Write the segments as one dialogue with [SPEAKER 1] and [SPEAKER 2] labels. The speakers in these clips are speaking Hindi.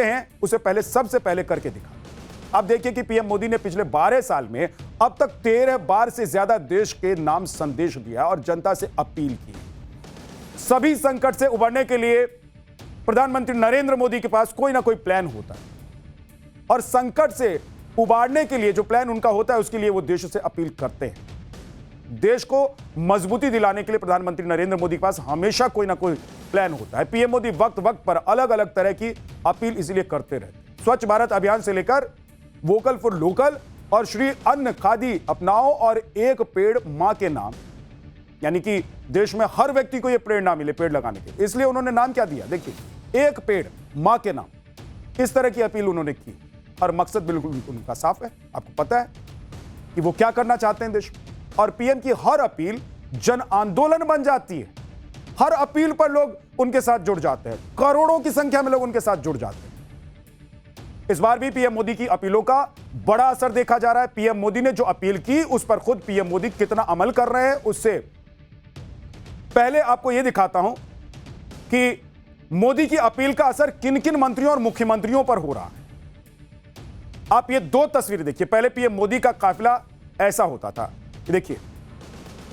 [SPEAKER 1] हैं उसे पहले सबसे पहले करके दिखा। अब देखिए कि पीएम मोदी ने पिछले 12 साल में अब तक 13 बार से ज्यादा देश के नाम संदेश दिया और जनता से अपील की। सभी संकट से उबरने के लिए प्रधानमंत्री नरेंद्र मोदी के पास कोई ना कोई प्लान होता है और संकट से उबारने के लिए जो प्लान उनका होता है उसके लिए वो देश से अपील करते हैं। देश को मजबूती दिलाने के लिए प्रधानमंत्री नरेंद्र मोदी के पास हमेशा कोई ना कोई प्लान होता है। पीएम मोदी वक्त वक्त पर अलग अलग तरह की अपील इसलिए करते रहते। स्वच्छ भारत अभियान से लेकर वोकल फॉर लोकल और श्री अन्न खादी अपनाओ और एक पेड़ मां के नाम, यानी कि देश में हर व्यक्ति को यह प्रेरणा मिले पेड़ लगाने के, इसलिए उन्होंने नाम क्या दिया, देखिए, एक पेड़ मां के नाम। इस तरह की अपील उन्होंने की और मकसद बिल्कुल उनका साफ है। आपको पता है कि वो क्या करना चाहते हैं देश में। और पीएम की हर अपील जन आंदोलन बन जाती है। हर अपील पर लोग उनके साथ जुड़ जाते हैं, करोड़ों की संख्या में लोग उनके साथ जुड़ जाते हैं। इस बार भी पीएम मोदी की अपीलों का बड़ा असर देखा जा रहा है। पीएम मोदी ने जो अपील की उस पर खुद पीएम मोदी कितना अमल कर रहे हैं, उससे पहले आपको यह दिखाता हूं कि मोदी की अपील का असर किन किन मंत्रियों और मुख्यमंत्रियों पर हो रहा है। आप ये दो तस्वीरें देखिए। पहले पीएम मोदी का काफिला ऐसा होता था, देखिए।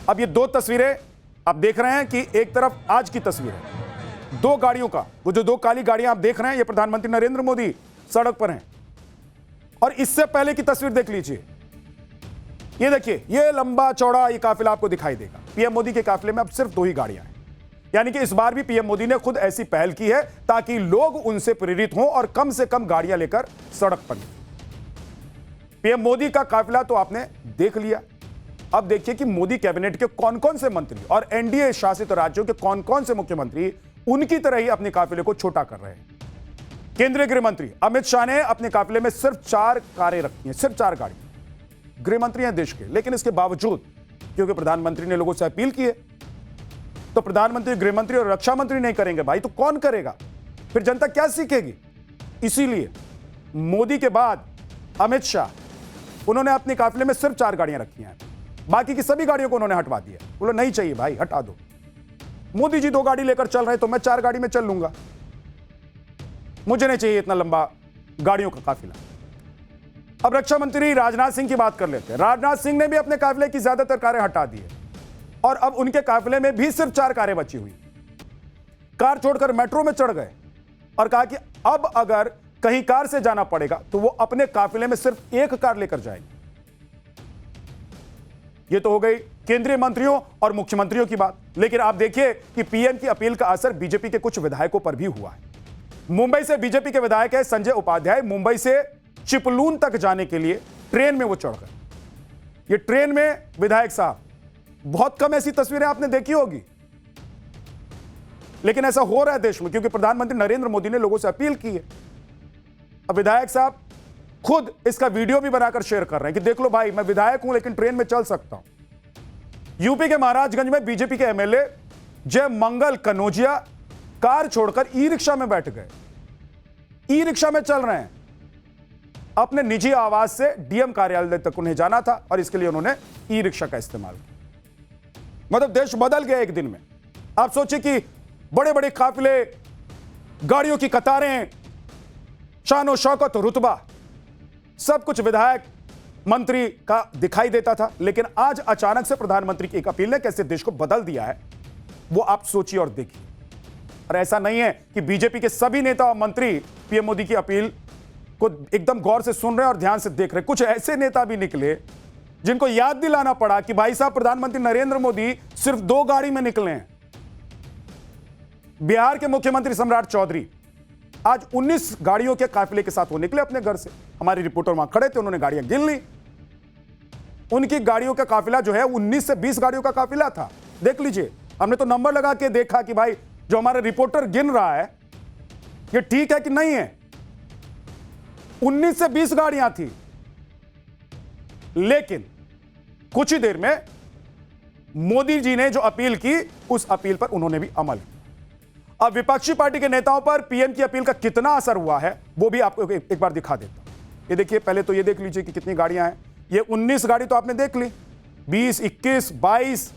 [SPEAKER 1] अब ये दो तस्वीरें आप देख रहे हैं कि एक तरफ आज की तस्वीर है, दो गाड़ियों का, वो जो दो काली गाड़ियां आप देख रहे हैं, ये प्रधानमंत्री नरेंद्र मोदी सड़क पर हैं। और इससे पहले की तस्वीर देख लीजिए, ये देखिए, ये लंबा चौड़ा ये काफिला आपको दिखाई देगा। पीएम मोदी के काफिले में अब सिर्फ दो ही गाड़ियां हैं। यानी कि इस बार भी पीएम मोदी ने खुद ऐसी पहल की है ताकि लोग उनसे प्रेरित हों और कम से कम गाड़ियां लेकर सड़क पर निकलें। पीएम मोदी का काफिला तो आपने देख लिया। अब देखिए कि मोदी कैबिनेट के कौन कौन से मंत्री और एनडीए शासित राज्यों के कौन कौन से मुख्यमंत्री उनकी तरह ही अपने काफिले को छोटा कर रहे हैं। केंद्रीय गृह मंत्री अमित शाह ने अपने काफिले में सिर्फ 4 कारें रखी हैं, सिर्फ 4 गाड़ी। गृह मंत्री हैं देश के, लेकिन इसके बावजूद क्योंकि प्रधानमंत्री ने लोगों से अपील की है, तो प्रधानमंत्री, गृह मंत्री और रक्षा मंत्री नहीं करेंगे भाई, तो कौन करेगा? फिर जनता क्या सीखेगी? इसीलिए मोदी के बाद अमित शाह, उन्होंने अपने काफिले में सिर्फ 4 गाड़ियां रखी हैं। बाकी की सभी गाड़ियों को उन्होंने हटवा दिया। बोलो नहीं चाहिए भाई, हटा दो। मोदी जी 2 गाड़ी लेकर चल रहे हैं तो मैं 4 गाड़ी में चल लूंगा, मुझे नहीं चाहिए इतना लंबा गाड़ियों का काफिला। अब रक्षा मंत्री राजनाथ सिंह की बात कर लेते हैं। राजनाथ सिंह ने भी अपने काफिले की ज्यादातर कारें हटा दी है और अब उनके काफिले में भी सिर्फ 4 कारें बची हुई। कार छोड़कर मेट्रो में चढ़ गए और कहा कि अब अगर कहीं कार से जाना पड़ेगा तो वो अपने काफिले में सिर्फ 1 कार लेकर जाएंगे। ये तो हो गई केंद्रीय मंत्रियों और मुख्यमंत्रियों की बात। लेकिन आप देखिए कि पीएम की अपील का असर बीजेपी के कुछ विधायकों पर भी हुआ है। मुंबई से बीजेपी के विधायक है संजय उपाध्याय, मुंबई से चिपलून तक जाने के लिए ट्रेन में वो चढ़ गए। ये ट्रेन में विधायक साहब, बहुत कम ऐसी तस्वीरें आपने देखी होगी, लेकिन ऐसा हो रहा है देश में क्योंकि प्रधानमंत्री नरेंद्र मोदी ने लोगों से अपील की है। अब विधायक साहब खुद इसका वीडियो भी बनाकर शेयर कर रहे हैं कि देख लो भाई, मैं विधायक हूं लेकिन ट्रेन में चल सकता हूं। यूपी के महाराजगंज में बीजेपी के एमएलए जय मंगल कनौजिया कार छोड़कर ई रिक्शा में बैठ गए। ई रिक्शा में चल रहे हैं। अपने निजी आवास से डीएम कार्यालय तक उन्हें जाना था और इसके लिए उन्होंने ई रिक्शा का इस्तेमाल किया। मतलब देश बदल गया एक दिन में। आप सोचिए कि बड़े बड़े काफिले, गाड़ियों की कतारें, शान और शौकत और रुतबा, सब कुछ विधायक मंत्री का दिखाई देता था। लेकिन आज अचानक से प्रधानमंत्री की एक अपील ने कैसे देश को बदल दिया है, वो आप सोचिए और देखिए। और ऐसा नहीं है कि बीजेपी के सभी नेता और मंत्री पीएम मोदी की अपील को एकदम गौर से सुन रहे हैं और ध्यान से देख रहे हैं। कुछ ऐसे नेता भी निकले जिनको याद दिलाना पड़ा कि भाई साहब, प्रधानमंत्री नरेंद्र मोदी सिर्फ 2 गाड़ी में निकले हैं। बिहार के मुख्यमंत्री सम्राट चौधरी आज 19 गाड़ियों के काफिले के साथ वो निकले अपने घर से। हमारे रिपोर्टर वहां खड़े थे, उन्होंने गाड़ियां गिन ली। उनकी गाड़ियों का काफिला जो है 19 से 20 गाड़ियों का काफिला था। देख लीजिए, हमने तो नंबर लगा के देखा कि भाई जो हमारा रिपोर्टर गिन रहा है ये ठीक है कि नहीं है। 19 से 20 गाड़ियां थी। लेकिन कुछ ही देर में मोदी जी ने जो अपील की, उस अपील पर उन्होंने भी अमल किया। अब विपक्षी पार्टी के नेताओं पर पीएम की अपील का कितना असर हुआ है वो भी आपको एक बार दिखा देता हूं। ये देखिए, पहले तो ये देख लीजिए कि कितनी गाड़ियां हैं। ये 19 गाड़ी तो आपने देख ली, 20, 21, 22।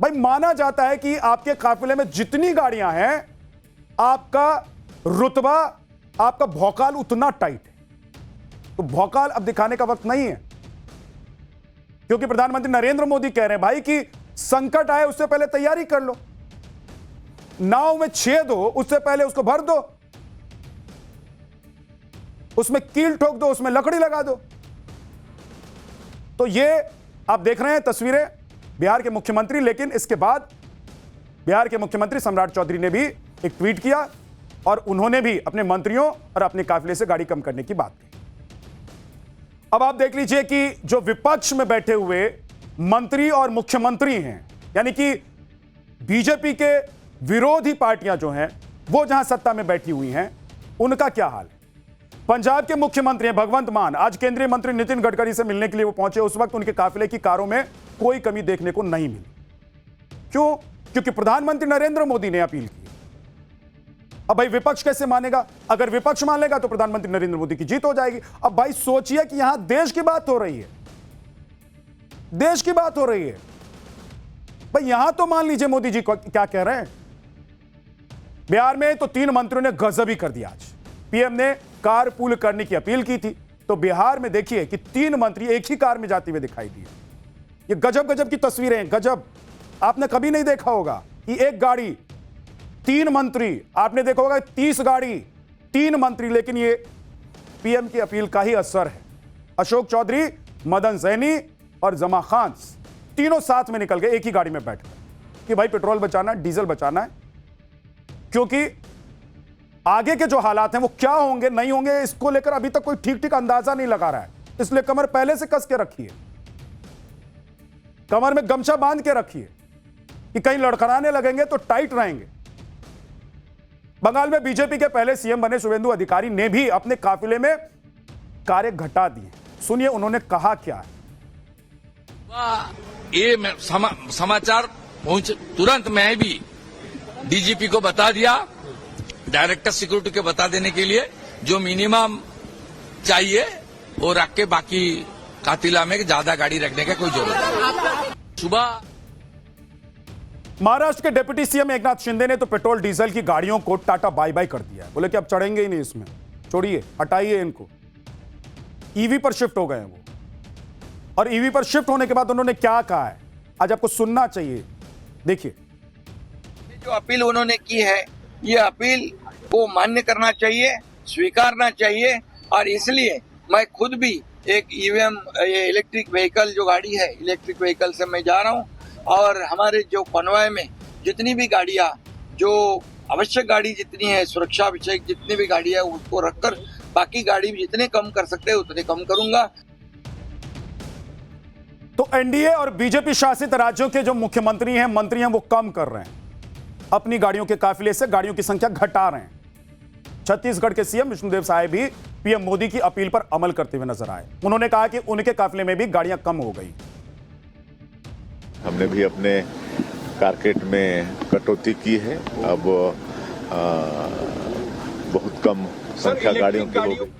[SPEAKER 1] भाई माना जाता है कि आपके काफिले में जितनी गाड़ियां हैं, आपका रुतबा आपका भौकाल उतना टाइट है, तो भौकाल अब दिखाने का वक्त नहीं है, क्योंकि प्रधानमंत्री नरेंद्र मोदी कह रहे हैं भाई कि संकट आए उससे पहले तैयारी कर लो, नाव में छेद हो उससे पहले उसको भर दो, उसमें कील ठोक दो, उसमें लकड़ी लगा दो। तो ये आप देख रहे हैं तस्वीरें बिहार के मुख्यमंत्री, लेकिन इसके बाद बिहार के मुख्यमंत्री सम्राट चौधरी ने भी एक ट्वीट किया और उन्होंने भी अपने मंत्रियों और अपने काफिले से गाड़ी कम करने की बात कही। अब आप देख लीजिए कि जो विपक्ष में बैठे हुए मंत्री और मुख्यमंत्री हैं, यानी कि बीजेपी के विरोधी पार्टियां जो हैं वो जहां सत्ता में बैठी हुई हैं, उनका क्या हाल है। पंजाब के मुख्यमंत्री हैं भगवंत मान, आज केंद्रीय मंत्री नितिन गडकरी से मिलने के लिए वो पहुंचे। उस वक्त उनके काफिले की कारों में कोई कमी देखने को नहीं मिली। क्यों? क्योंकि प्रधानमंत्री नरेंद्र मोदी ने अपील की। अब भाई विपक्ष कैसे मानेगा? अगर विपक्ष मान लेगा तो प्रधानमंत्री नरेंद्र मोदी की जीत हो जाएगी। अब भाई सोचिए कि यहां देश की बात हो रही है, देश की बात हो रही है भाई। यहां तो मान लीजिए मोदी जी क्या कह रहे हैं। बिहार में तो 3 मंत्रियों ने गजब ही कर दिया। आज पीएम ने कार पूल करने की अपील की थी, तो बिहार में देखिए कि 3 मंत्री एक ही कार में जाते हुए दिखाई दिए। ये गजब गजब की तस्वीरें हैं, गजब। आपने कभी नहीं देखा होगा कि एक गाड़ी 3 मंत्री, आपने देखा होगा 30 गाड़ी 3 मंत्री, लेकिन ये पीएम की अपील का ही असर है। अशोक चौधरी, मदन सैनी और जमा खान तीनों साथ में निकल गए एक ही गाड़ी में बैठकर कि भाई पेट्रोल बचाना है, डीजल बचाना है, क्योंकि आगे के जो हालात हैं वो क्या होंगे नहीं होंगे इसको लेकर अभी तक कोई ठीक ठीक अंदाजा नहीं लगा रहा है। इसलिए कमर पहले से कस के रखिए, कमर में गमछा बांध के रखिए कि कहीं लड़खड़ाने लगेंगे तो टाइट रहेंगे। बंगाल में बीजेपी के पहले सीएम बने शुभेंदु अधिकारी ने भी अपने काफिले में कार्य घटा दिए। सुनिए उन्होंने कहा क्या है।
[SPEAKER 2] ये समाचार पहुंच तुरंत मैं भी डीजीपी को बता दिया, डायरेक्टर सिक्योरिटी को बता देने के लिए जो मिनिमम चाहिए वो रख के बाकी कातिला में ज्यादा गाड़ी रखने का कोई जरूरत नहीं। सुबह
[SPEAKER 1] महाराष्ट्र के डिप्टी सीएम एकनाथ शिंदे ने तो पेट्रोल डीजल की गाड़ियों को टाटा बाय बाय कर दिया है। बोले कि अब चढ़ेंगे ही नहीं इसमें, छोड़िए, हटाइए इनको। ईवी पर शिफ्ट हो गए हैं वो, और ईवी पर शिफ्ट होने के बाद उन्होंने क्या कहा है आज आपको सुनना चाहिए। देखिए
[SPEAKER 3] जो अपील उन्होंने की है, ये अपील को मान्य करना चाहिए, स्वीकारना चाहिए। और इसलिए मैं खुद भी एक ईवीएम, ये इलेक्ट्रिक व्हीकल जो गाड़ी है, इलेक्ट्रिक व्हीकल से मैं जा रहा हूँ। और हमारे जो कॉन्वॉय में जितनी भी गाड़ियां, जो आवश्यक गाड़ी जितनी है, सुरक्षा विषयक जितनी भी गाड़ी है, उसको रखकर बाकी गाड़ी जितने कम कर सकते हैं उतने कम करूंगा।
[SPEAKER 1] तो एनडीए और बीजेपी शासित राज्यों के जो मुख्यमंत्री हैं, मंत्री हैं, वो कम कर रहे हैं अपनी गाड़ियों के काफिले से, गाड़ियों की संख्या घटा रहे हैं। छत्तीसगढ़ के सीएम विष्णुदेव साय भी पीएम मोदी की अपील पर अमल करते हुए नजर आए। उन्होंने कहा कि उनके काफिले में भी गाड़ियां कम हो गई।
[SPEAKER 4] हमने भी अपने कारकेट में कटौती की है, अब बहुत कम संख्या गाड़ियों की हो गई।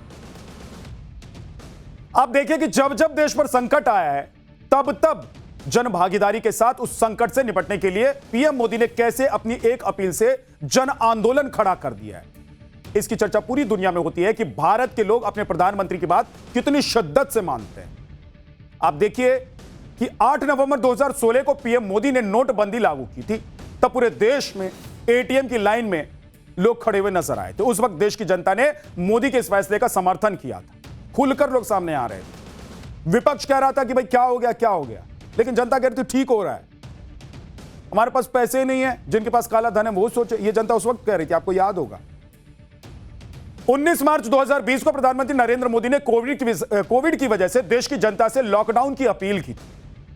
[SPEAKER 1] आप देखिए कि जब जब देश पर संकट आया है तब तब जन भागीदारी के साथ उस संकट से निपटने के लिए पीएम मोदी ने कैसे अपनी एक अपील से जन आंदोलन खड़ा कर दिया है। इसकी चर्चा पूरी दुनिया में होती है कि भारत के लोग अपने प्रधानमंत्री की बात कितनी शिद्दत से मानते हैं। आप देखिए कि 8 नवंबर 2016 को पीएम मोदी ने नोटबंदी लागू की थी, तब पूरे देश में एटीएम की लाइन में लोग खड़े हुए नजर आए थे। उस वक्त देश की जनता ने मोदी के इस फैसले का समर्थन किया था, खुलकर लोग सामने आ रहे थे। विपक्ष कह रहा था कि भाई क्या हो गया, क्या हो गया, लेकिन जनता कह रही थी ठीक हो रहा है, हमारे पास पैसे नहीं है, जिनके पास काला धन है वो सोचे। ये जनता उस वक्त कह रही थी, आपको याद होगा। 19 मार्च 2020 को प्रधानमंत्री नरेंद्र मोदी ने कोविड की वजह से देश की जनता से लॉकडाउन की अपील की थी,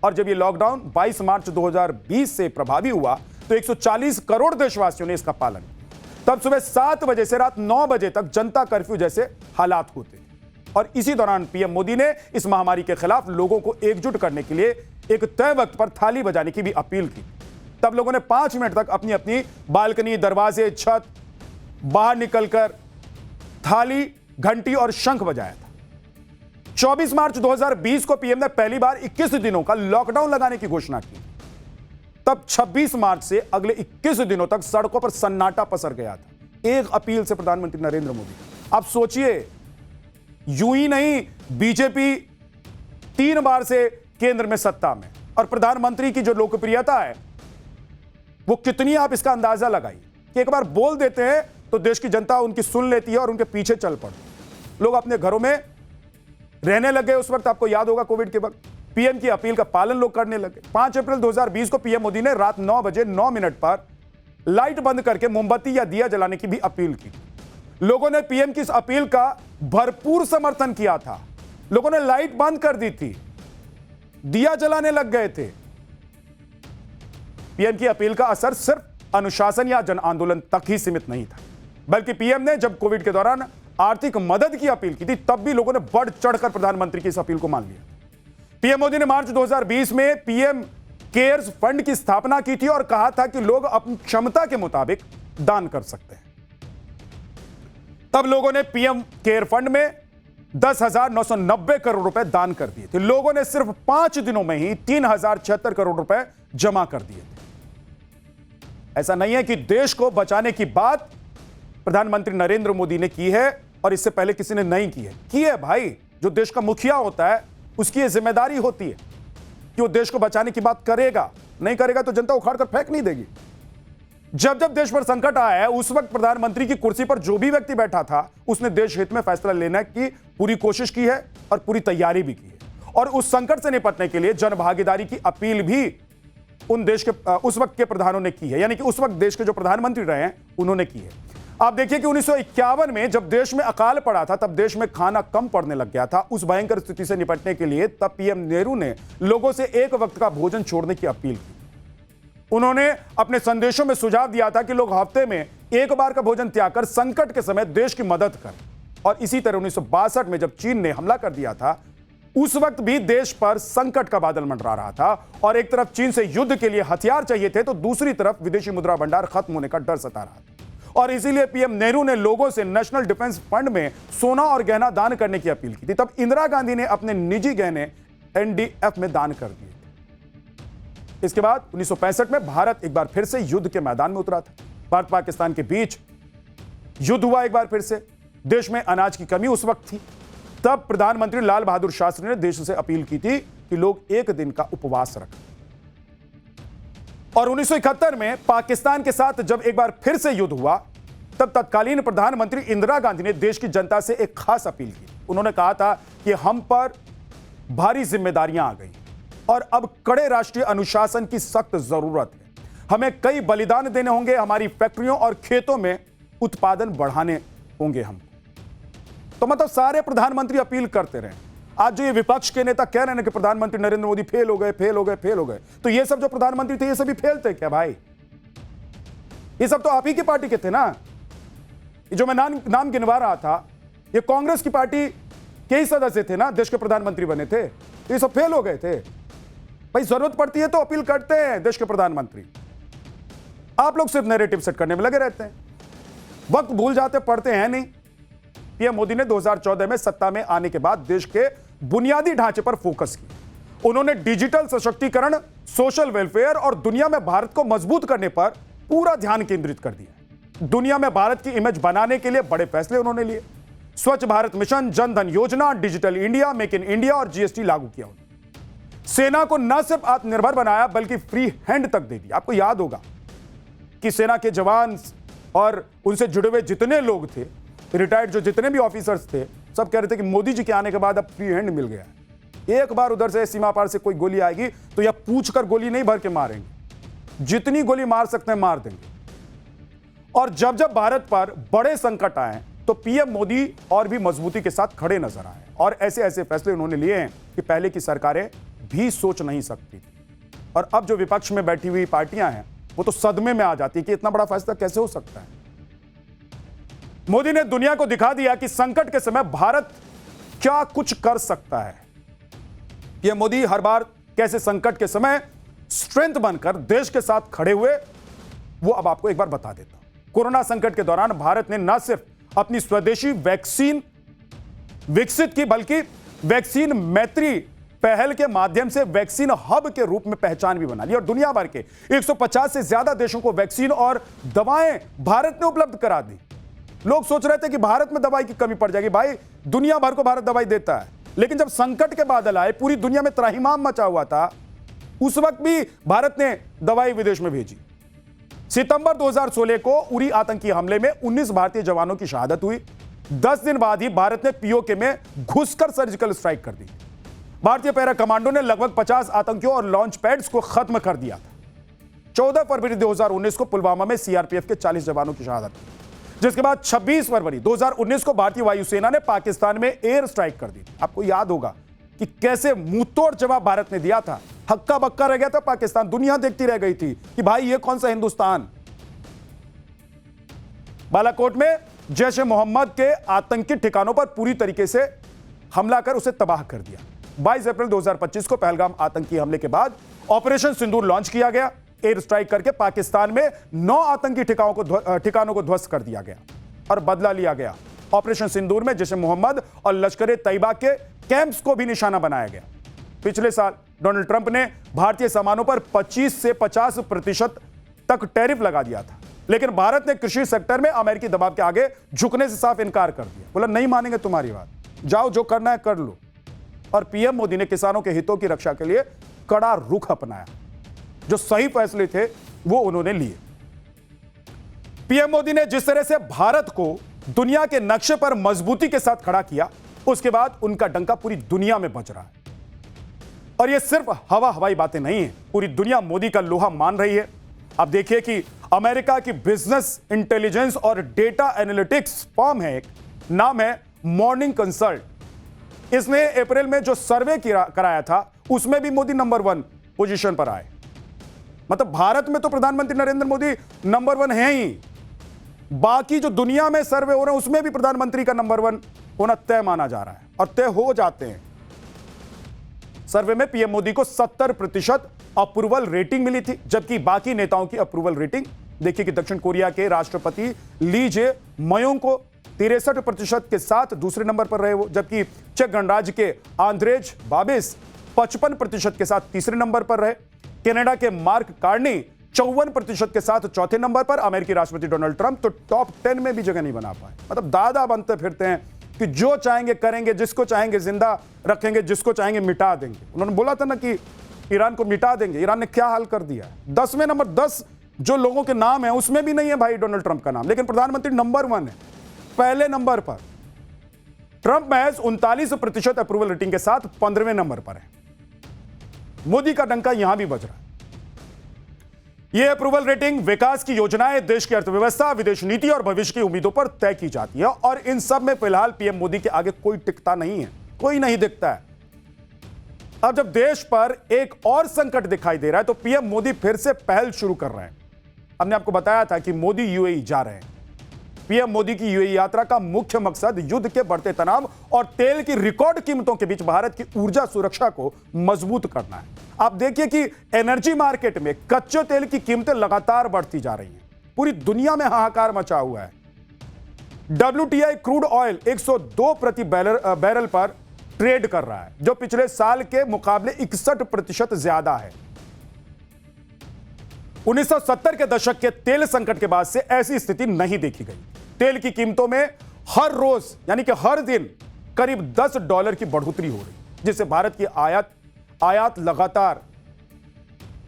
[SPEAKER 1] और जब ये लॉकडाउन 22 मार्च 2020 से प्रभावी हुआ तो 140 करोड़ देशवासियों ने इसका पालन किया। तब सुबह 7 बजे से रात 9 बजे तक जनता कर्फ्यू जैसे हालात होते थे, और इसी दौरान पीएम मोदी ने इस महामारी के खिलाफ लोगों को एकजुट करने के लिए एक तय वक्त पर थाली बजाने की भी अपील की। तब लोगों ने 5 मिनट तक अपनी अपनी बालकनी, दरवाजे, छत बाहर निकलकर थाली, घंटी और शंख बजाया था। 24 मार्च 2020 को पीएम ने पहली बार 21 दिनों का लॉकडाउन लगाने की घोषणा की। तब 26 मार्च से अगले 21 दिनों तक सड़कों पर सन्नाटा पसर गया था, एक अपील से प्रधानमंत्री नरेंद्र मोदी। आप सोचिए, यूं ही नहीं, बीजेपी 3 बार से केंद्र में सत्ता में, और प्रधानमंत्री की जो लोकप्रियता है वो कितनी, आप इसका अंदाजा लगाइए कि एक बार बोल देते हैं तो देश की जनता उनकी सुन लेती है और उनके पीछे चल पड़ती। लोग अपने घरों में रहने लगे उस वक्त, आपको याद होगा कोविड के वक्त पीएम की अपील का पालन लोग करने लगे। 5 अप्रैल 2020 को पीएम मोदी ने रात 9 बजे 9 मिनट पर लाइट बंद करके मोमबत्ती या दिया जलाने की भी अपील की। लोगों ने पीएम की इस अपील का भरपूर समर्थन किया था। लोगों ने लाइट बंद कर दी थी, दिया जलाने लग गए थे। पीएम की अपील का असर सिर्फ अनुशासन या जन आंदोलन तक ही सीमित नहीं था, बल्कि पीएम ने जब कोविड के दौरान आर्थिक मदद की अपील की थी तब भी लोगों ने बढ़ चढ़कर प्रधानमंत्री की इस अपील को मान लिया। पीएम मोदी ने मार्च 2020 में पीएम केयर्स फंड की स्थापना की थी और कहा था कि लोग अपनी क्षमता के मुताबिक दान कर सकते हैं। तब लोगों ने पीएम केयर फंड में 10,990 करोड़ रुपए दान कर दिए थे। लोगों ने सिर्फ 5 दिनों में ही 3,076 करोड़ रुपए जमा कर दिए थे। ऐसा नहीं है कि देश को बचाने की बात प्रधानमंत्री नरेंद्र मोदी ने की है और इससे पहले किसी ने नहीं की है भाई। जो देश का मुखिया होता है उसकी यह जिम्मेदारी होती है कि वो देश को बचाने की बात करेगा, नहीं करेगा तो जनता उखाड़ कर फेंक नहीं देगी। जब जब देश पर संकट आया है उस वक्त प्रधानमंत्री की कुर्सी पर जो भी व्यक्ति बैठा था उसने देश हित में फैसला लेने की पूरी कोशिश की है और पूरी तैयारी भी की है। और उस संकट से निपटने के लिए जन भागीदारी की अपील भी उस वक्त के प्रधानों ने की है, यानी कि उस वक्त देश के जो प्रधानमंत्री रहे हैं उन्होंने की है। आप देखिए कि 1951 में जब देश में अकाल पड़ा था तब देश में खाना कम पड़ने लग गया था। उस भयंकर स्थिति से निपटने के लिए तब पीएम नेहरू ने लोगों से एक वक्त का भोजन छोड़ने की अपील की। उन्होंने अपने संदेशों में सुझाव दिया था कि लोग हफ्ते में एक बार का भोजन त्याग कर संकट के समय देश की मदद करें। और इसी तरह 1962 में जब चीन ने हमला कर दिया था उस वक्त भी देश पर संकट का बादल मंडरा रहा था और एक तरफ चीन से युद्ध के लिए हथियार चाहिए थे तो दूसरी तरफ विदेशी मुद्रा भंडार खत्म होने का डर सता रहा था। और इसीलिए पीएम नेहरू ने लोगों से नेशनल डिफेंस फंड में सोना और गहना दान करने की अपील की थी। तब इंदिरा गांधी ने अपने निजी गहने एनडीएफ में दान कर दिए थे। इसके बाद 1965 में भारत एक बार फिर से युद्ध के मैदान में उतरा था। भारत पाकिस्तान के बीच युद्ध हुआ एक बार फिर से। देश में अनाज की कमी उस वक्त थी। तब प्रधानमंत्री लाल बहादुर शास्त्री ने देश से अपील की थी कि लोग एक दिन का उपवास रखें। और 1971 में पाकिस्तान के साथ जब एक बार फिर से युद्ध हुआ तब तत्कालीन प्रधानमंत्री इंदिरा गांधी ने देश की जनता से एक खास अपील की। उन्होंने कहा था कि हम पर भारी जिम्मेदारियां आ गई और अब कड़े राष्ट्रीय अनुशासन की सख्त जरूरत है। हमें कई बलिदान देने होंगे, हमारी फैक्ट्रियों और खेतों में उत्पादन बढ़ाने होंगे हम। तो मतलब सारे प्रधानमंत्री अपील करते रहे। आज जो ये विपक्ष के नेता कह रहे हैं कि प्रधानमंत्री नरेंद्र मोदी फेल हो गए, तो ये सब जो प्रधानमंत्री थे ये सभी फेल थे क्या भाई? ये सब तो आप ही की पार्टी के थे ना। ये जो मैं नाम गिनवा रहा था ये कांग्रेस की पार्टी के ही सदस्य थे ना, देश के प्रधानमंत्री बने थे। ये सब फेल हो गए थे भाई। जरूरत पड़ती है तो अपील करते हैं देश के प्रधानमंत्री। आप लोग सिर्फ नैरेटिव सेट करने में लगे रहते हैं, वक्त भूल जाते, पढ़ते हैं नहीं। पीएम मोदी ने 2014 में सत्ता में आने के बाद देश के बुनियादी ढांचे पर फोकस किया। उन्होंने डिजिटल सशक्तिकरण, सोशल वेलफेयर और दुनिया में भारत को मजबूत करने पर पूरा ध्यान केंद्रित कर दिया। दुनिया में भारत की इमेज बनाने के लिए बड़े फैसले उन्होंने लिए। स्वच्छ भारत मिशन, जन धन योजना, digital India, make in India और जीएसटी लागू किया। सेना को न सिर्फ आत्मनिर्भर बनाया बल्कि फ्री हैंड तक दे दिया। आपको याद होगा कि सेना के जवान और उनसे जुड़े हुए जितने लोग थे, रिटायर्ड जो जितने भी ऑफिसर्स थे, सब कह रहे थे कि मोदी जी के आने के बाद अब फ्री हैंड मिल गया है। एक बार उधर से सीमा पार से कोई गोली आएगी तो यह पूछकर गोली नहीं भर के मारेंगे, जितनी गोली मार सकते हैं मार देंगे। और जब जब भारत पर बड़े संकट आए तो पीएम मोदी और भी मजबूती के साथ खड़े नजर आए और ऐसे ऐसे फैसले उन्होंने लिए हैं कि पहले की सरकारें भी सोच नहीं सकती थी। और अब जो विपक्ष में बैठी हुई पार्टियां हैं वो तो सदमे में आ जाती है कि इतना बड़ा फैसला कैसे हो सकता है। मोदी ने दुनिया को दिखा दिया कि संकट के समय भारत क्या कुछ कर सकता है। पीएम मोदी हर बार कैसे संकट के समय स्ट्रेंथ बनकर देश के साथ खड़े हुए, वो अब आपको एक बार बता देता हूं। कोरोना संकट के दौरान भारत ने न सिर्फ अपनी स्वदेशी वैक्सीन विकसित की बल्कि वैक्सीन मैत्री पहल के माध्यम से वैक्सीन हब के रूप में पहचान भी बना ली और दुनिया भर के 150 से ज्यादा देशों को वैक्सीन और दवाएं भारत ने उपलब्ध करा दी। लोग सोच रहे थे कि भारत में दवाई की कमी पड़ जाएगी। भाई दुनिया भर को भारत दवाई देता है, लेकिन जब संकट के बादल आए, पूरी दुनिया में त्राहिमाम मचा हुआ था, उस वक्त भी भारत ने दवाई विदेश में भेजी। सितंबर 2016 को उरी आतंकी हमले में 19 भारतीय जवानों की शहादत हुई। 10 दिन बाद ही भारत ने पीओके में घुसकर सर्जिकल स्ट्राइक कर दी। भारतीय पैरा कमांडो ने लगभग 50 आतंकियों और लॉन्च पैड्स को खत्म कर दिया था। 14 फरवरी 2019 को पुलवामा में सीआरपीएफ के 40 जवानों की शहादत हुई, जिसके बाद 26 फरवरी 2019 को भारतीय वायुसेना ने पाकिस्तान में एयर स्ट्राइक कर दी। आपको याद होगा कि कैसे मुंहतोड़ जवाब भारत ने दिया था। हक्का बक्का रह गया था पाकिस्तान, दुनिया देखती रह गई थी कि भाई ये कौन सा हिंदुस्तान। बालाकोट में जैश ए मोहम्मद के आतंकी ठिकानों पर पूरी तरीके से हमला कर उसे तबाह कर दिया। 22 अप्रैल 2025 को पहलगाम आतंकी हमले के बाद ऑपरेशन सिंदूर लॉन्च किया गया। एयर स्ट्राइक करके पाकिस्तान में 9 आतंकी ठिकानों को ध्वस्त कर दिया गया और बदला लिया गया। ऑपरेशन सिंदूर में जैश ए मोहम्मद और लश्कर तैयबा के कैंप्स को भी निशाना बनाया गया। पिछले साल डोनाल्ड ट्रंप ने भारतीय सामानों पर 25 से 50% तक टैरिफ लगा दिया था, लेकिन भारत ने कृषि सेक्टर में अमेरिकी दबाव के आगे झुकने से साफ इनकार कर दिया। बोला नहीं मानेंगे तुम्हारी बात, जाओ जो करना है कर लो। और पीएम मोदी ने किसानों के हितों की रक्षा के लिए कड़ा रुख अपनाया। जो सही फैसले थे वो उन्होंने लिए। पीएम मोदी ने जिस तरह से भारत को दुनिया के नक्शे पर मजबूती के साथ खड़ा किया, उसके बाद उनका डंका पूरी दुनिया में बज रहा है। और ये सिर्फ हवाई बातें नहीं है, पूरी दुनिया मोदी का लोहा मान रही है। अब देखिए कि अमेरिका की बिजनेस इंटेलिजेंस और डेटा एनालिटिक्स फर्म है, एक नाम है मॉर्निंग कंसल्ट। इसने अप्रैल में जो सर्वे कराया था उसमें भी मोदी नंबर 1 पोजीशन पर आए। मतलब भारत में तो प्रधानमंत्री नरेंद्र मोदी नंबर 1 है ही, बाकी जो दुनिया में सर्वे हो रहे हैं उसमें भी प्रधानमंत्री का नंबर 1 होना तय माना जा रहा है और तय हो जाते हैं। सर्वे में पीएम मोदी को 70% अप्रूवल रेटिंग मिली थी, जबकि बाकी नेताओं की अप्रूवल रेटिंग देखिए कि दक्षिण कोरिया के राष्ट्रपति ली जे मयोंग को 63% के साथ दूसरे नंबर पर रहे वो, जबकि चेक गणराज्य के आंद्रेज बाबिस 55% के साथ तीसरे नंबर पर रहे। कनाडा के मार्क कार्नी 54% के साथ चौथे नंबर पर। अमेरिकी राष्ट्रपति डोनाल्ड ट्रंप तो टॉप 10 में भी जगह नहीं बना पाए। मतलब दादा बनते फिरते हैं कि जो चाहेंगे करेंगे, जिसको चाहेंगे जिंदा रखेंगे, जिसको चाहेंगे मिटा देंगे। उन्होंने बोला था ना कि ईरान को मिटा देंगे, ईरान ने क्या हाल कर दिया है। 10वें नंबर 10 जो लोगों के नाम है उसमें भी नहीं है भाई डोनाल्ड ट्रंप का नाम, लेकिन प्रधानमंत्री नंबर 1 है, पहले नंबर पर। ट्रंप महज 39% अप्रूवल रेटिंग के साथ 15वें नंबर पर है। मोदी का डंका यहां भी बज रहा है। यह अप्रूवल रेटिंग विकास की योजनाएं, देश की अर्थव्यवस्था, विदेश नीति और भविष्य की उम्मीदों पर तय की जाती है, और इन सब में फिलहाल पीएम मोदी के आगे कोई टिकता नहीं है, कोई नहीं दिखता है। अब जब देश पर एक और संकट दिखाई दे रहा है तो पीएम मोदी फिर से पहल शुरू कर रहे हैं। हमने आपको बताया था कि मोदी यूएई जा रहे हैं। पीएम मोदी की यूएई यात्रा का मुख्य मकसद युद्ध के बढ़ते तनाव और तेल की रिकॉर्ड कीमतों के बीच भारत की ऊर्जा सुरक्षा को मजबूत करना है। आप देखिए कि एनर्जी मार्केट में कच्चे तेल की कीमतें लगातार बढ़ती जा रही हैं, पूरी दुनिया में हाहाकार मचा हुआ है। WTI क्रूड ऑयल 102 प्रति बैरल पर ट्रेड कर रहा है, जो पिछले साल के मुकाबले 61% ज्यादा है। 1970 के दशक के तेल संकट के बाद से ऐसी स्थिति नहीं देखी गई। तेल की कीमतों में हर रोज यानी कि हर दिन करीब $10 की बढ़ोतरी हो रही, जिससे भारत की आयात लगातार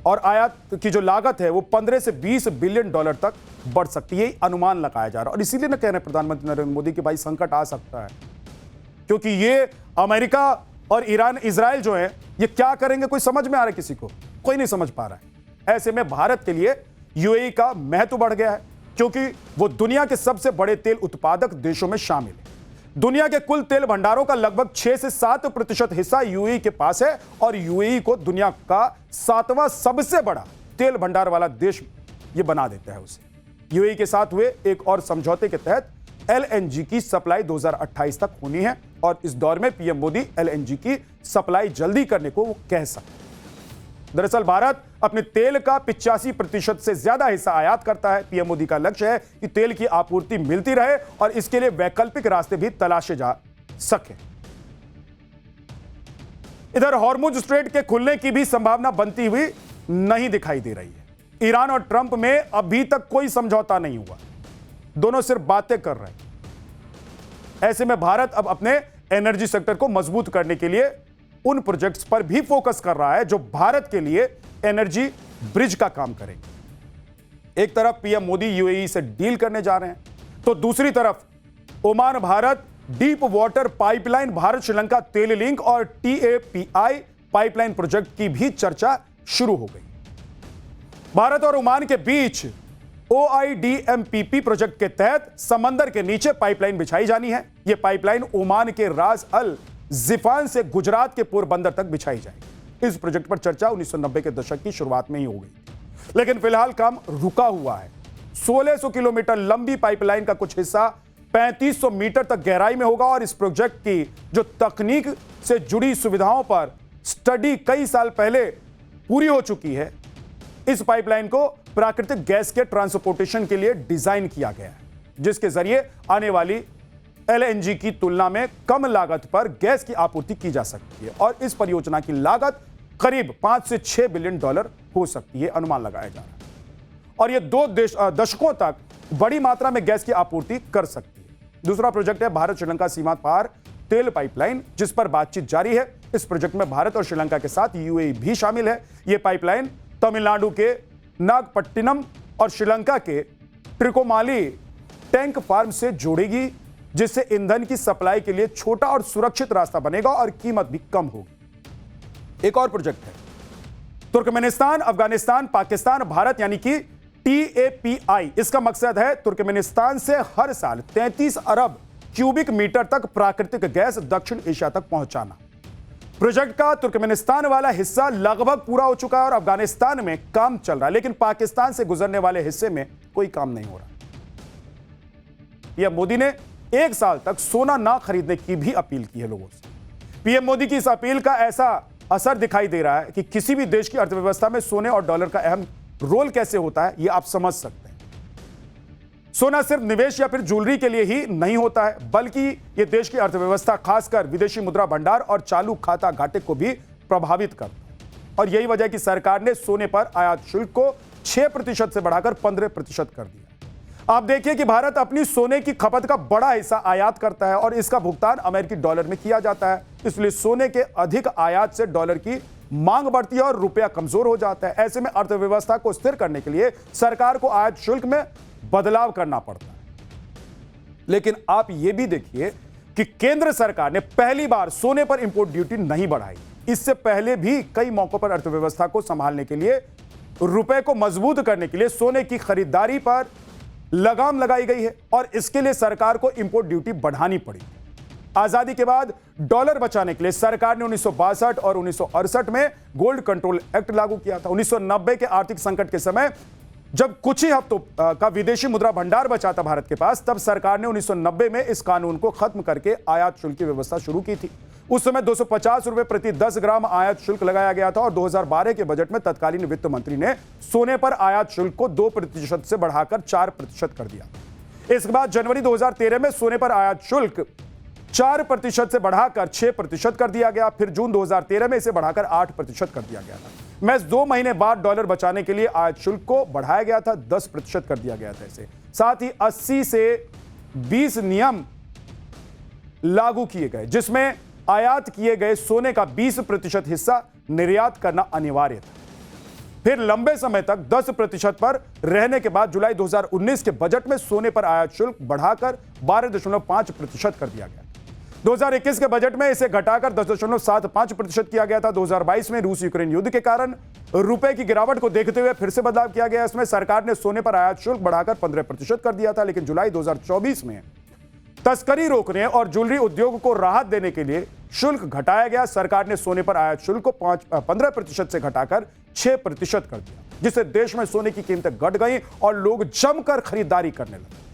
[SPEAKER 1] और आयात की जो लागत है वो 15 से $20 बिलियन तक बढ़ सकती है, अनुमान लगाया जा रहा है। और इसीलिए ना कह रहे हैं प्रधानमंत्री नरेंद्र मोदी कि भाई संकट आ सकता है, क्योंकि ये अमेरिका और ईरान इजराइल जो है ये क्या करेंगे कोई समझ में आ रहा है किसी को? कोई नहीं समझ पा रहा है। ऐसे में भारत के लिए यूएई का महत्व बढ़ गया है, क्योंकि वो दुनिया के सबसे बड़े तेल उत्पादक देशों में शामिल है। दुनिया के कुल तेल भंडारों का लगभग 6 से 7% हिस्सा यूएई के पास है, और यूएई को दुनिया का 7वां सबसे बड़ा तेल भंडार वाला देश ये बना देता है उसे। यूएई के साथ हुए एक और समझौते के तहत एलएनजी की सप्लाई 2028 तक होनी है, और इस दौर में पीएम मोदी एलएनजी की सप्लाई जल्दी करने को वो कह सकते हैं। दरअसल भारत अपने तेल का 85% से ज्यादा हिस्सा आयात करता है। पीएम मोदी का लक्ष्य है कि तेल की आपूर्ति मिलती रहे और इसके लिए वैकल्पिक रास्ते भी तलाशे जा सके। इधर हॉर्मुज स्ट्रेट के खुलने की भी संभावना बनती हुई नहीं दिखाई दे रही है। ईरान और ट्रंप में अभी तक कोई समझौता नहीं हुआ, दोनों सिर्फ बातें कर रहे हैं। ऐसे में भारत अब अपने एनर्जी सेक्टर को मजबूत करने के लिए उन प्रोजेक्ट्स पर भी फोकस कर रहा है जो भारत के लिए एनर्जी ब्रिज का काम करेंगे। एक तरफ पीएम मोदी यूएई से डील करने जा रहे हैं, तो दूसरी तरफ Oman Bharat deep water pipeline, Bharat Sri Lanka तेल लिंक और टीएपीआई पाइपलाइन प्रोजेक्ट की भी चर्चा शुरू हो गई। भारत और ओमान के बीच OIDMPP प्रोजेक्ट के तहत समंदर के नीचे पाइपलाइन बिछाई जानी है। यह पाइपलाइन ओमान के रास अल जिफान से गुजरात के पोरबंदर तक बिछाई जाएगी। इस प्रोजेक्ट पर चर्चा 1990 के दशक की शुरुआत में ही हो गई थी, लेकिन फिलहाल काम रुका हुआ है। 1600 किलोमीटर लंबी पाइपलाइन का कुछ हिस्सा 3500 मीटर तक गहराई में होगा और इस प्रोजेक्ट की जो तकनीक से जुड़ी सुविधाओं पर स्टडी कई साल पहले पूरी हो चुकी है। इस पाइपलाइन को प्राकृतिक गैस के ट्रांसपोर्टेशन के लिए डिजाइन किया गया है, जिसके जरिए आने वाली LNG की तुलना में कम लागत पर गैस की आपूर्ति की जा सकती है और इस परियोजना की लागत करीब 5 से 6 बिलियन डॉलर हो सकती है, अनुमान लगाया जा रहा है। और यह 2 दशकों तक बड़ी मात्रा में गैस की आपूर्ति कर सकती है। दूसरा प्रोजेक्ट है भारत श्रीलंका सीमा पार तेल पाइपलाइन, जिस पर बातचीत जारी है। इस प्रोजेक्ट में भारत और श्रीलंका के साथ यूएई भी शामिल है। यह पाइपलाइन तमिलनाडु के नागपट्टिनम और श्रीलंका के ट्रिकोमाली टैंक फार्म से जोड़ेगी, जिससे ईंधन की सप्लाई के लिए छोटा और सुरक्षित रास्ता बनेगा और कीमत भी कम होगी। एक और प्रोजेक्ट है तुर्कमेनिस्तान, अफगानिस्तान, पाकिस्तान, भारत यानी कि TAPI। इसका मकसद है तुर्कमेनिस्तान से हर साल 33 अरब क्यूबिक मीटर तक प्राकृतिक गैस दक्षिण एशिया तक पहुंचाना। प्रोजेक्ट का तुर्कमेनिस्तान वाला हिस्सा लगभग पूरा हो चुका है और अफगानिस्तान में काम चल रहा है, लेकिन पाकिस्तान से गुजरने वाले हिस्से में कोई काम नहीं हो रहा। पीएम मोदी ने 1 साल तक सोना ना खरीदने की भी अपील की है लोगों से। पीएम मोदी की इस अपील का ऐसा असर दिखाई दे रहा है कि किसी भी देश की अर्थव्यवस्था में सोने और डॉलर का अहम रोल कैसे होता है, यह आप समझ सकते हैं। सोना सिर्फ निवेश या फिर ज्वेलरी के लिए ही नहीं होता है, बल्कि यह देश की अर्थव्यवस्था, खासकर विदेशी मुद्रा भंडार और चालू खाता घाटे को भी प्रभावित करता है। और यही वजह कि सरकार ने सोने पर आयात शुल्क को 6% से बढ़ाकर 15% कर दिया। आप देखिए कि भारत अपनी सोने की खपत का बड़ा हिस्सा आयात करता है और इसका भुगतान अमेरिकी डॉलर में किया जाता है। इसलिए सोने के अधिक आयात से डॉलर की मांग बढ़ती है और रुपया कमजोर हो जाता है। ऐसे में अर्थव्यवस्था को स्थिर करने के लिए सरकार को आयात शुल्क में बदलाव करना पड़ता है। लेकिन आप यह भी देखिए कि केंद्र सरकार ने पहली बार सोने पर इंपोर्ट ड्यूटी नहीं बढ़ाई। इससे पहले भी कई मौकों पर अर्थव्यवस्था को संभालने के लिए, रुपए को मजबूत करने के लिए सोने की खरीदारी पर लगाम लगाई गई है और इसके लिए सरकार को इंपोर्ट ड्यूटी बढ़ानी पड़ी। आजादी के बाद डॉलर बचाने के लिए सरकार ने 1962 और 1968 में गोल्ड कंट्रोल एक्ट लागू किया था। 1990 के आर्थिक संकट के समय जब कुछ ही हफ्तों का विदेशी मुद्रा भंडार बचा था भारत के पास, तब सरकार ने 1990 में इस कानून को खत्म करके आयात शुल्क की व्यवस्था शुरू की थी। उस समय 250 रुपए प्रति 10 ग्राम आयात शुल्क लगाया गया था और 2012 के बजट में तत्कालीन वित्त मंत्री ने सोने पर आयात शुल्क को 2% से बढ़ाकर 4% कर दिया। इसके बाद जनवरी 2013 में सोने पर आयात शुल्क 4% से बढ़ाकर 6% कर दिया गया। फिर जून 2013 में इसे बढ़ाकर 8% कर दिया गया था। महज 2 महीने बाद डॉलर बचाने के लिए आयात शुल्क को बढ़ाया गया था, 10% कर दिया गया था इसे। साथ ही 80 से 20 नियम लागू किए गए, जिसमें आयात किए गए सोने का 20% हिस्सा निर्यात करना अनिवार्य था। फिर लंबे समय तक 10% पर रहने के बाद जुलाई 2019 के बजट में सोने पर आयात शुल्क बढ़ाकर 12.5% कर दिया गया। 2021 के बजट में इसे घटाकर 10.75% किया गया था। 2022 में रूस यूक्रेन युद्ध के कारण रुपए की गिरावट को देखते हुए फिर से बदलाव किया गया। इसमें सरकार ने सोने पर आयात शुल्क बढ़ाकर 15% कर दिया था, लेकिन जुलाई 2024 में तस्करी रोकने और ज्वेलरी उद्योग को राहत देने के लिए शुल्क घटाया गया। सरकार ने सोने पर आयात शुल्क को 15% से घटाकर 6% कर दिया, जिससे देश में सोने की कीमतें घट गई और लोग जमकर खरीदारी करने लगे।